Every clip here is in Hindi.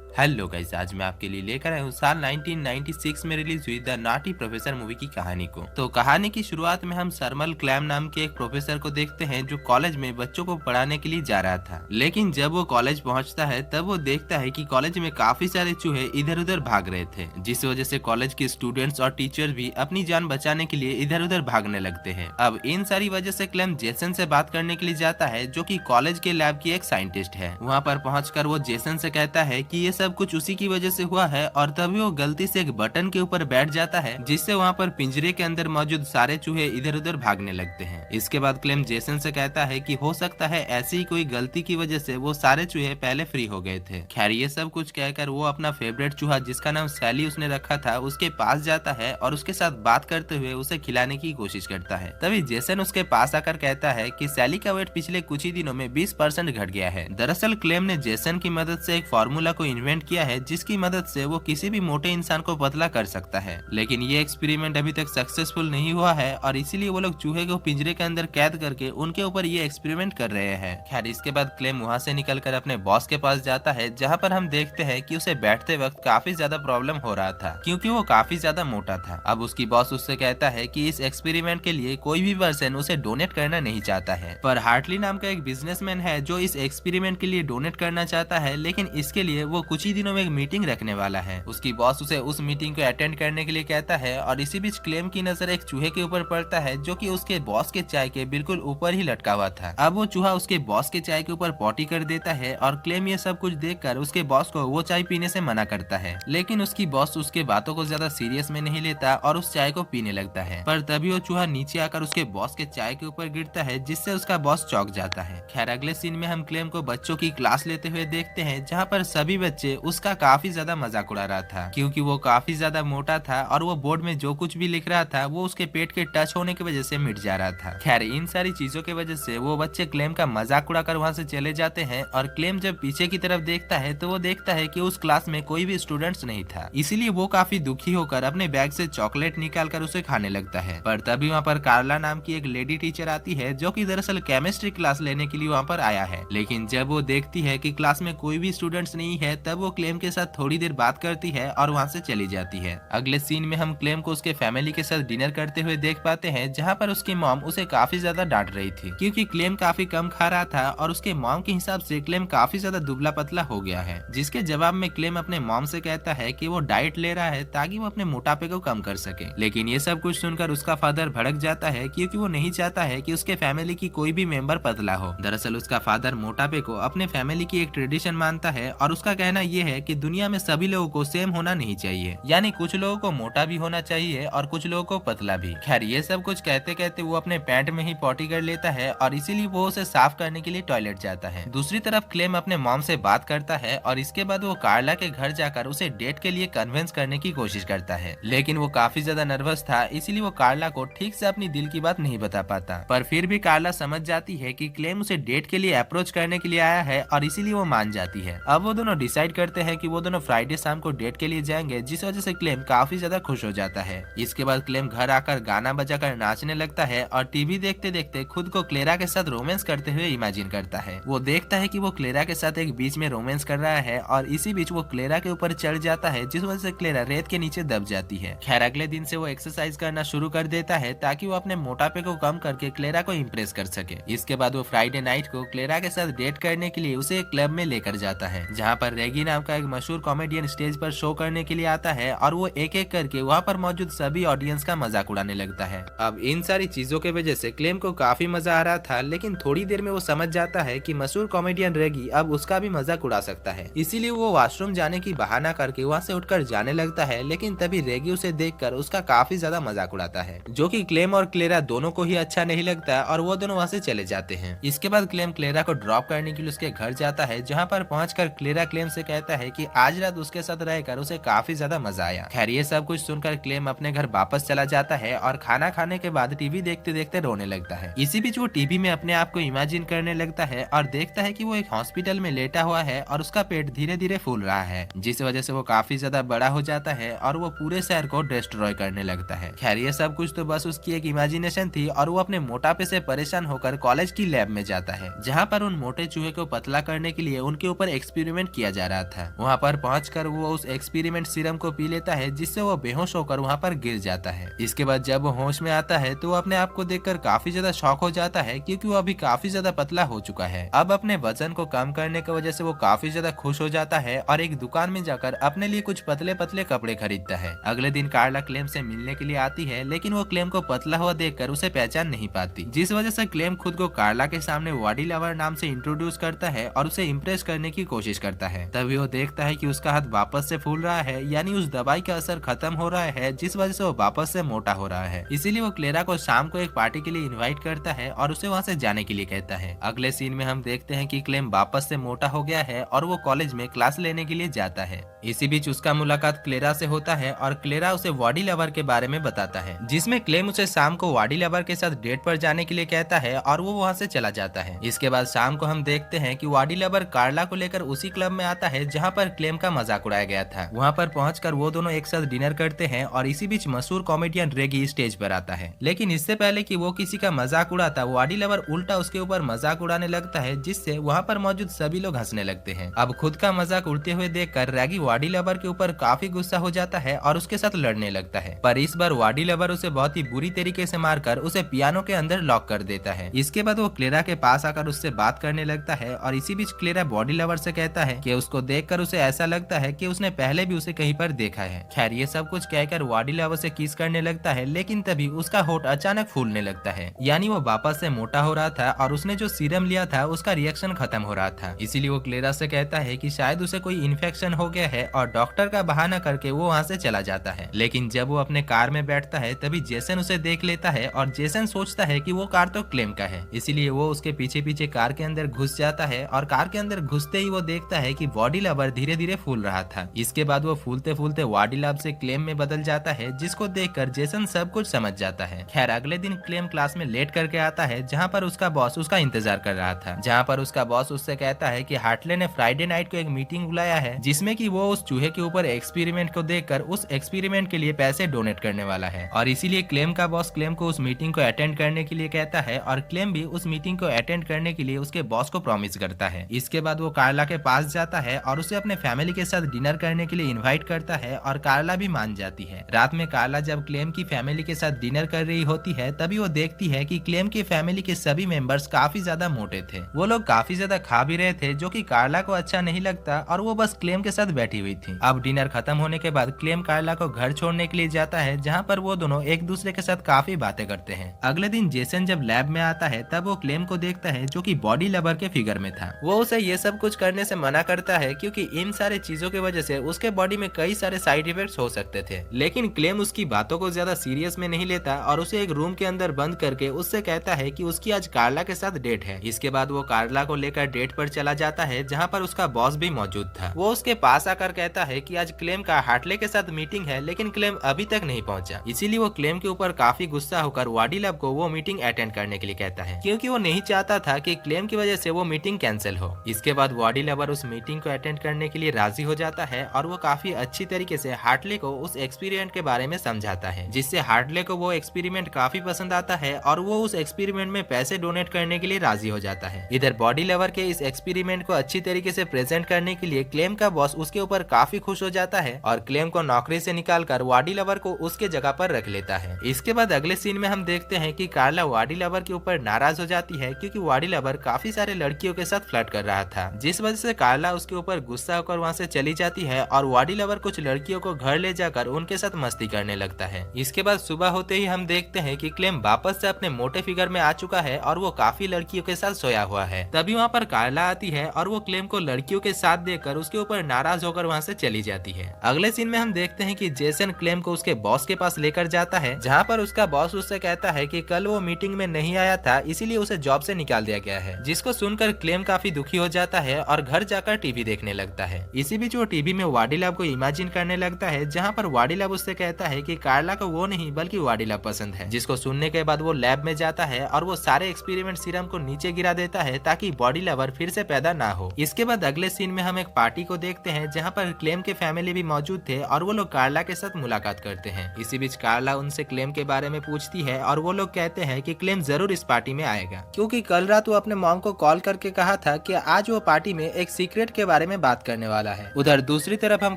हेलो गाइस, आज मैं आपके लिए लेकर आया हूँ साल 1996 में रिलीज हुई द नॉटी प्रोफेसर मूवी की कहानी को। तो कहानी की शुरुआत में हम सरमल क्लैम नाम के एक प्रोफेसर को देखते हैं जो कॉलेज में बच्चों को पढ़ाने के लिए जा रहा था। लेकिन जब वो कॉलेज पहुंचता है तब वो देखता है कि कॉलेज में काफी सारे चूहे इधर उधर भाग रहे थे, जिस वजह से कॉलेज के स्टूडेंट्स और टीचर भी अपनी जान बचाने के लिए इधर उधर भागने लगते हैं। अब इन सारी वजह से क्लैम जेसन से बात करने के लिए जाता है, जो कि कॉलेज के लैब की एक साइंटिस्ट है। वहाँ पर पहुंचकर वो जेसन से कहता है कि ये सब कुछ उसी की वजह से हुआ है, और तभी वो गलती से एक बटन के ऊपर बैठ जाता है, जिससे वहाँ पर पिंजरे के अंदर मौजूद सारे चूहे इधर उधर भागने लगते हैं। इसके बाद क्लेम जेसन से कहता है कि हो सकता है ऐसी ही कोई गलती की वजह से वो सारे चूहे पहले फ्री हो गए थे। खैर, ये सब कुछ कहकर वो अपना फेवरेट चूहा, जिसका नाम सैली उसने रखा था, उसके पास जाता है और उसके साथ बात करते हुए उसे खिलाने की कोशिश करता है। तभी जेसन उसके पास आकर कहता है कि सैली का वेट पिछले कुछ ही दिनों में 20% घट गया है। दरअसल क्लेम ने जेसन की मदद से एक फॉर्मूला को इन्वेंट किया है, जिसकी मदद से वो किसी भी मोटे इंसान को पतला कर सकता है। लेकिन ये एक्सपेरिमेंट अभी तक सक्सेसफुल नहीं हुआ है, और इसीलिए वो लोग चूहे को पिंजरे के अंदर कैद करके उनके ऊपर ये एक्सपेरिमेंट कर रहे हैं। खैर, इसके बाद क्लेम वहाँ से निकलकर अपने बॉस के पास जाता है, जहाँ पर हम देखते हैं कि उसे बैठते वक्त काफी ज्यादा प्रॉब्लम हो रहा था, क्योंकि वो काफी ज्यादा मोटा था। अब उसकी बॉस उससे कहता है कि इस एक्सपेरिमेंट के लिए कोई भी पर्सन उसे डोनेट करना नहीं चाहता है, पर हार्टली नाम का एक बिजनेसमैन है जो इस एक्सपेरिमेंट के लिए डोनेट करना चाहता है। लेकिन इसके लिए वो कुछ ही दिनों में एक मीटिंग रखने वाला है। उसकी बॉस उसे उस मीटिंग को अटेंड करने के लिए कहता है, और इसी बीच क्लेम की नजर एक चूहे के ऊपर पड़ता है, जो कि उसके बॉस के चाय के बिल्कुल ऊपर ही लटका हुआ था। अब वो चूहा उसके बॉस के चाय के ऊपर पॉटी कर देता है, और क्लेम ये सब कुछ देखकर उसके बॉस को वो चाय पीने से मना करता है। लेकिन उसकी बॉस उसके बातों को ज्यादा सीरियस में नहीं लेता और उस चाय को पीने लगता है। पर तभी वो चूहा नीचे आकर उसके बॉस के चाय के ऊपर गिरता है, जिससे उसका बॉस चौंक जाता है। खैर, अगले सीन में हम क्लेम को बच्चों की क्लास लेते हुए देखते हैं, जहाँ पर सभी बच्चे उसका काफी ज्यादा मजाक उड़ा रहा था, क्योंकि वो काफी ज्यादा मोटा था और वो बोर्ड में जो कुछ भी लिख रहा था वो उसके पेट के टच होने की वजह से मिट जा रहा था। खैर, इन सारी चीजों की वजह से वो बच्चे क्लेम का मजाक उड़ाकर वहाँ से चले जाते हैं, और क्लेम जब पीछे की तरफ देखता है तो वो देखता है कि उस क्लास में कोई भी स्टूडेंट्स नहीं था। इसीलिए वो काफी दुखी होकर अपने बैग से चॉकलेट निकालकर उसे खाने लगता है। पर तभी वहाँ पर कार्ला नाम की एक लेडी टीचर आती है, जो कि दरअसल केमिस्ट्री क्लास लेने के लिए वहाँ पर आया है। लेकिन जब वो देखती है कि क्लास में कोई भी स्टूडेंट्स नहीं है, तब वो क्लेम के साथ थोड़ी देर बात करती है और वहाँ से चली जाती है। अगले सीन में हम क्लेम को उसके फैमिली के साथ डिनर करते हुए देख पाते हैं, जहाँ पर उसकी मॉम उसे काफी ज्यादा डांट रही थी, क्योंकि क्लेम काफी कम खा रहा था और उसके मॉम के हिसाब से क्लेम काफी ज्यादा दुबला पतला हो गया है। जिसके जवाब में क्लेम अपने मॉम से कहता है कि वो डाइट ले रहा है ताकि वो अपने मोटापे को कम कर सके। लेकिन ये सब कुछ सुनकर उसका फादर भड़क जाता है, क्योंकि वो नहीं चाहता है कि उसके फैमिली की कोई भी मेंबर पतला हो। दरअसल उसका फादर मोटापे को अपने फैमिली की एक ट्रेडिशन मानता है, और उसका कहना यह है कि दुनिया में सभी लोगों को सेम होना नहीं चाहिए, यानी कुछ लोगों को मोटा भी होना चाहिए और कुछ लोगों को पतला भी। खैर, ये सब कुछ कहते कहते वो अपने पैंट में ही पॉटी कर लेता है, और इसीलिए वो उसे साफ करने के लिए टॉयलेट जाता है। दूसरी तरफ क्लेम अपने मॉम से बात करता है, और इसके बाद वो कार्ला के घर जाकर उसे डेट के लिए कन्विंस करने की कोशिश करता है। लेकिन वो काफी ज्यादा नर्वस था, इसीलिए वो कार्ला को ठीक से अपनी दिल की बात नहीं बता पाता। पर फिर भी कार्ला समझ जाती है कि क्लेम उसे डेट के लिए अप्रोच करने के लिए आया है, और इसीलिए वो मान जाती है। अब वो दोनों डिसाइड करते हैं कि वो दोनों फ्राइडे शाम को डेट के लिए जाएंगे, जिस वजह से क्लेम काफी ज्यादा खुश हो जाता है। इसके बाद क्लेम घर आकर गाना बजाकर नाचने लगता है, और टीवी देखते देखते खुद को क्लेरा के साथ रोमांस करते हुए इमेजिन करता है। वो देखता है कि वो क्लेरा के साथ एक बीच में रोमांस कर रहा है, और इसी बीच वो क्लेरा के ऊपर चढ़ जाता है, जिस वजह से क्लेरा रेत के नीचे दब जाती है। खैर, अगले दिन से वो एक्सरसाइज करना शुरू कर देता है, ताकि वो अपने मोटापे को कम करके क्लेरा को इम्प्रेस कर सके। इसके बाद वो फ्राइडे नाइट को क्लेरा के साथ डेट करने के लिए उसे एक क्लब में लेकर जाता है, जहाँ पर रेगी नाम का एक मशहूर कॉमेडियन स्टेज पर शो करने के लिए आता है, और वो एक एक करके वहाँ पर मौजूद सभी ऑडियंस का मजाक उड़ाने लगता है। अब इन सारी चीजों की वजह से क्लेम को काफी मजा आ रहा था, लेकिन थोड़ी देर में वो समझ जाता है कि मशहूर कॉमेडियन रेगी अब उसका भी मजाक उड़ा सकता है। इसीलिए वो वॉशरूम जाने की बहाना करके वहाँ से उठकर जाने लगता है। लेकिन तभी रेगी उसे देखकर उसका काफी ज्यादा मजाक उड़ाता है, जो कि क्लेम और क्लेरा दोनों को ही अच्छा नहीं लगता, और वो दोनों वहाँ से चले जाते हैं। इसके बाद क्लेम क्लेरा को ड्रॉप करने के लिए उसके घर जाता है, जहाँ पर पहुंचकर क्लेरा क्लेम से कहता है कि आज रात उसके साथ रहकर उसे काफी ज्यादा मजा आया। खैर, ये सब कुछ सुनकर क्लेम अपने घर वापस चला जाता है, और खाना खाने के बाद टीवी देखते देखते रोने लगता है। इसी बीच वो टीवी में अपने आप को इमेजिन करने लगता है, और देखता है कि वो एक हॉस्पिटल में लेटा हुआ है, और उसका पेट धीरे धीरे फूल रहा है, जिस वजह से वो काफी ज्यादा बड़ा हो जाता है, और वो पूरे शहर को डिस्ट्रॉय करने लगता है। खैर, ये सब कुछ तो बस उसकी एक इमेजिनेशन थी, और वो अपने मोटापे से परेशान होकर कॉलेज की लैब में जाता है, जहाँ पर उन मोटे चूहे को पतला करने के लिए उनके ऊपर एक्सपेरिमेंट किया जा रहा रहा था। वहाँ पर पहुंचकर वो उस एक्सपेरिमेंट सीरम को पी लेता है, जिससे वो बेहोश होकर वहाँ पर गिर जाता है। इसके बाद जब वो होश में आता है तो वो अपने आप को देखकर काफी ज्यादा शॉक हो जाता है, क्योंकि वो अभी काफी ज्यादा पतला हो चुका है। अब अपने वजन को कम करने की वजह से वो काफी ज्यादा खुश हो जाता है और एक दुकान में जाकर अपने लिए कुछ पतले पतले कपड़े खरीदता है। अगले दिन कार्ला क्लेम से मिलने के लिए आती है, लेकिन वो क्लेम को पतला हुआ देखकर उसे पहचान नहीं पाती, जिस वजह से क्लेम खुद को कार्ला के सामने बॉडी लवर नाम से इंट्रोड्यूस करता है और उसे इम्प्रेस करने की कोशिश करता है। तभी वो देखता है कि उसका हाथ वापस से फूल रहा है, यानी उस दवाई का असर खत्म हो रहा है, जिस वजह से वो वापस से मोटा हो रहा है। इसीलिए वो क्लेरा को शाम को एक पार्टी के लिए इनवाइट करता है और उसे वहाँ से जाने के लिए कहता है। अगले सीन में हम देखते हैं कि क्लेम वापस से मोटा हो गया है और वो कॉलेज में क्लास लेने के लिए जाता है। इसी बीच उसका मुलाकात क्लेरा से होता है और क्लेरा उसे बॉडी लवर के बारे में बताता है, जिसमें क्लेम उसे शाम को बॉडी लवर के साथ डेट पर जाने के लिए कहता है और वो वहाँ से चला जाता है। इसके बाद शाम को हम देखते हैं कि बॉडी लवर कार्ला को लेकर उसी क्लब में आता है जहाँ पर क्लेम का मजाक उड़ाया गया था। वहाँ पर पहुंचकर वो दोनों एक साथ डिनर करते हैं और इसी बीच मशहूर कॉमेडियन रेगी स्टेज पर आता है। लेकिन इससे पहले कि वो किसी का मजाक उड़ाता, बॉडी लवर उल्टा उसके ऊपर मजाक उड़ाने लगता है, जिससे वहाँ पर मौजूद सभी लोग हंसने लगते हैं। अब खुद का मजाक उड़ते हुए देखकर रैगी बॉडी लवर के ऊपर काफी गुस्सा हो जाता है और उसके साथ लड़ने लगता है, पर इस बार बॉडी लवर उसे बहुत ही बुरी तरीके से मारकर उसे पियानो के अंदर लॉक कर देता है। इसके बाद वो क्लेरा के पास आकर उससे बात करने लगता है और इसी बीच क्लेरा बॉडी लवर से कहता है कि उसको देखकर उसे ऐसा लगता है कि उसने पहले भी उसे कहीं पर देखा है। खैर ये सब कुछ कहकर बॉडी लवर से किस करने लगता है, लेकिन तभी उसका होठ अचानक फूलने लगता है, यानी वो वापस से मोटा हो रहा था और उसने जो सीरम लिया था उसका रिएक्शन खत्म हो रहा था। इसीलिए वो क्लेरा से कहता है कि शायद उसे कोई इन्फेक्शन हो गया है और डॉक्टर का बहाना करके वो वहाँ से चला जाता है। लेकिन जब वो अपने कार में बैठता है तभी जेसन उसे देख लेता है और जेसन सोचता है कि वो कार तो क्लेम का है, इसीलिए वो उसके पीछे पीछे कार के अंदर घुस जाता है और कार के अंदर घुसते ही वो देखता है कि बॉडी लवर धीरे धीरे फूल रहा था। इसके बाद वो फूलते फूलते बॉडी लव से क्लेम में बदल जाता है, जिसको देखकर जेसन सब कुछ समझ जाता है। खैर अगले दिन क्लेम क्लास में लेट करके आता है, जहाँ पर उसका बॉस उसका इंतजार कर रहा था। जहाँ पर उसका बॉस उससे कहता है कि हार्टले ने फ्राइडे नाइट को एक मीटिंग बुलाया है, जिसमें कि वो उस चूहे के ऊपर एक्सपेरिमेंट को देखकर उस एक्सपेरिमेंट के लिए पैसे डोनेट करने वाला है, और इसीलिए क्लेम का बॉस क्लेम को उस मीटिंग को अटेंड करने के लिए कहता है और क्लेम भी उस मीटिंग को अटेंड करने के लिए उसके बॉस को प्रॉमिस करता है। इसके बाद वो कार्ला के पास जाता है और उसे अपने फैमिली के साथ डिनर करने के लिए इनवाइट करता है और कार्ला भी मान जाती है। रात में कार्ला जब क्लेम की फैमिली के साथ डिनर कर रही होती है, तभी वो देखती है कि क्लेम की फैमिली के सभी मेंबर्स काफी ज्यादा मोटे थे। वो लोग काफी ज्यादा खा भी रहे थे, जो कि कार्ला को अच्छा नहीं लगता और वो बस क्लेम के साथ बैठी हुई थी। अब डिनर खत्म होने के बाद क्लेम कार्ला को घर छोड़ने के लिए जाता है, जहाँ पर वो दोनों एक दूसरे के साथ काफी बातें करते हैं। अगले दिन जेसन जब लैब में आता है तब वो क्लेम को देखता है, जो कि बॉडी लवर के फिगर में था। वो उसे ये सब कुछ करने से मना करता है, क्योंकि इन सारे चीजों की वजह से उसके बॉडी में कई सारे साइड इफेक्ट्स हो सकते थे। लेकिन क्लेम उसकी बातों को ज्यादा सीरियस में नहीं लेता और उसे एक रूम के अंदर बंद करके उससे कहता है कि उसकी आज कार्ला के साथ डेट है। इसके बाद वो कार्ला को लेकर डेट पर चला जाता है, जहाँ पर उसका बॉस भी मौजूद था। वो उसके पास आकर कहता है कि आज क्लेम का हार्टले के साथ मीटिंग है, लेकिन क्लेम अभी तक नहीं पहुंचा। इसीलिए वो क्लेम के ऊपर काफी गुस्सा होकर बॉडी लव को वो मीटिंग अटेंड करने के लिए कहता है, क्योंकि वो नहीं चाहता था कि क्लेम की वजह से वो मीटिंग कैंसिल हो। इसके बाद बॉडी लवर उस मीटिंग को अटेंड करने के लिए राजी हो जाता है और वो काफी अच्छी तरीके से हार्टले को उस एक्सपेरिमेंट के बारे में समझाता है, जिससे हार्टले को वो एक्सपेरिमेंट काफी पसंद आता है और वो उस एक्सपेरिमेंट में पैसे डोनेट करने के लिए राजी हो जाता है। इधर बॉडी लवर के इस एक्सपेरिमेंट को अच्छी तरीके से प्रेजेंट करने के लिए क्लेम का बॉस उसके ऊपर काफी खुश हो जाता है और क्लेम को नौकरी से निकालकर बॉडी लवर को उसके जगह पर रख लेता है। इसके बाद अगले सीन में हम देखते हैं कि कार्ला बॉडी लवर के ऊपर नाराज हो जाती है, क्योंकि बॉडी लवर काफी सारे लड़कियों के साथ फ्लर्ट कर रहा था, जिस वजह से कार्ला उसके ऊपर गुस्सा होकर वहाँ से चली जाती है और बॉडी लवर कुछ लड़कियों को घर ले जाकर उनके साथ मस्ती करने लगता है। इसके बाद सुबह होते ही हम देखते हैं कि क्लेम वापस से अपने मोटे फिगर में आ चुका है और वो काफी लड़कियों के साथ सोया हुआ है। तभी वहाँ पर कार्ला आती है और वो क्लेम को लड़कियों के साथ देखकर उसके ऊपर नाराज होकर वहाँ से चली जाती है। अगले सीन में हम देखते हैं कि जेसन क्लेम को उसके बॉस के पास लेकर जाता है, जहाँ पर उसका बॉस उससे कहता है कि कल वो मीटिंग में नहीं आया था, इसीलिए उसे जॉब से निकाल दिया गया है। जिसको सुनकर क्लेम काफी दुखी हो जाता है और घर जाकर टीवी देखने लगता है। इसी बीच वो टीवी में बॉडी लव को इमेजिन करने लगता है, जहाँ पर बॉडी लव उससे कहता है कि कार्ला को वो नहीं बल्कि बॉडी लव पसंद है। जिसको सुनने के बाद वो लैब में जाता है और वो सारे एक्सपेरिमेंट सीरम को नीचे गिरा देता है, ताकि बॉडी लवर फिर से पैदा ना हो। इसके बाद अगले सीन में हम एक पार्टी को देखते हैं, जहाँ पर क्लेम के फैमिली भी मौजूद थे और वो लोग कार्ला के साथ मुलाकात करते हैं। इसी बीच कार्ला उनसे क्लेम के बारे में पूछती है और वो लोग कहते हैं कि क्लेम जरूर इस पार्टी में आएगा, क्योंकि कल रात वो अपने मॉम को कॉल करके कहा था कि आज वो पार्टी में एक सीक्रेट के बारे में में बात करने वाला है। उधर दूसरी तरफ हम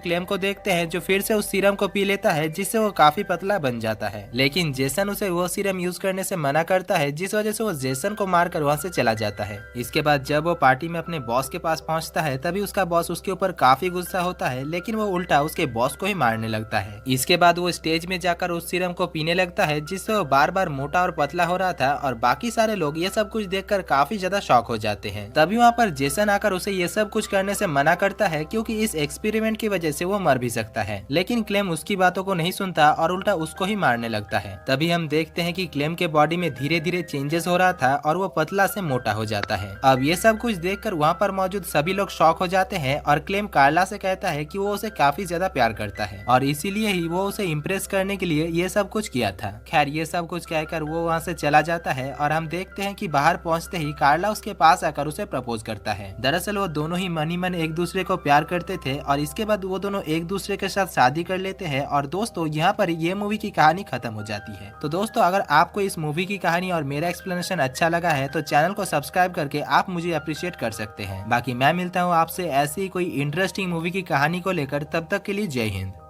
क्लेम को देखते हैं जो फिर से उस सीरम को पी लेता है जिससे वो काफी पतला बन जाता है, लेकिन जेसन उसे वो सीरम यूज करने से मना करता है जिस वजह से वो जेसन को मारकर वहाँ से चला जाता है। इसके बाद जब वो पार्टी में अपने बॉस के पास पहुंचता है तभी उसका बॉस उसके ऊपर काफी गुस्सा होता है, लेकिन वो उल्टा उसके बॉस को ही मारने लगता है। इसके बाद वो स्टेज में जाकर उस सीरम को पीने लगता है जिससे वो बार बार मोटा और पतला हो रहा था और बाकी सारे लोग ये सब कुछ देखकर काफी ज्यादा शॉक हो जाते हैं। तभी वहाँ पर जेसन आकर उसे ये सब कुछ करने से मना करता है क्योंकि इस एक्सपेरिमेंट की वजह से वो मर भी सकता है, लेकिन क्लेम उसकी बातों को नहीं सुनता और उल्टा उसको ही मारने लगता है। तभी हम देखते हैं कि क्लेम के बॉडी में धीरे धीरे चेंजेस हो रहा था और वो पतला से मोटा हो जाता है। अब ये सब कुछ देखकर वहाँ पर मौजूद सभी लोग शॉक हो जाते हैं और क्लेम कार्ला से कहता है कि वो उसे काफी ज्यादा प्यार करता है और इसीलिए ही वो उसे इम्प्रेस करने के लिए ये सब कुछ किया था। खैर ये सब कुछ कहकर वो वहाँ से चला जाता है और हम देखते हैं कि बाहर पहुँचते ही कार्ला उसके पास आकर उसे प्रपोज करता है। दरअसल वो दोनों ही मन ही मन एक दूसरे को प्यार करते थे और इसके बाद वो दोनों एक दूसरे के साथ शादी कर लेते हैं और दोस्तों यहाँ पर ये मूवी की कहानी खत्म हो जाती है। तो दोस्तों अगर आपको इस मूवी की कहानी और मेरा एक्सप्लेनेशन अच्छा लगा है तो चैनल को सब्सक्राइब करके आप मुझे अप्रिशिएट कर सकते हैं। बाकी मैं मिलता हूँ आपसे ऐसी कोई इंटरेस्टिंग मूवी की कहानी को लेकर, तब तक के लिए जय हिंद।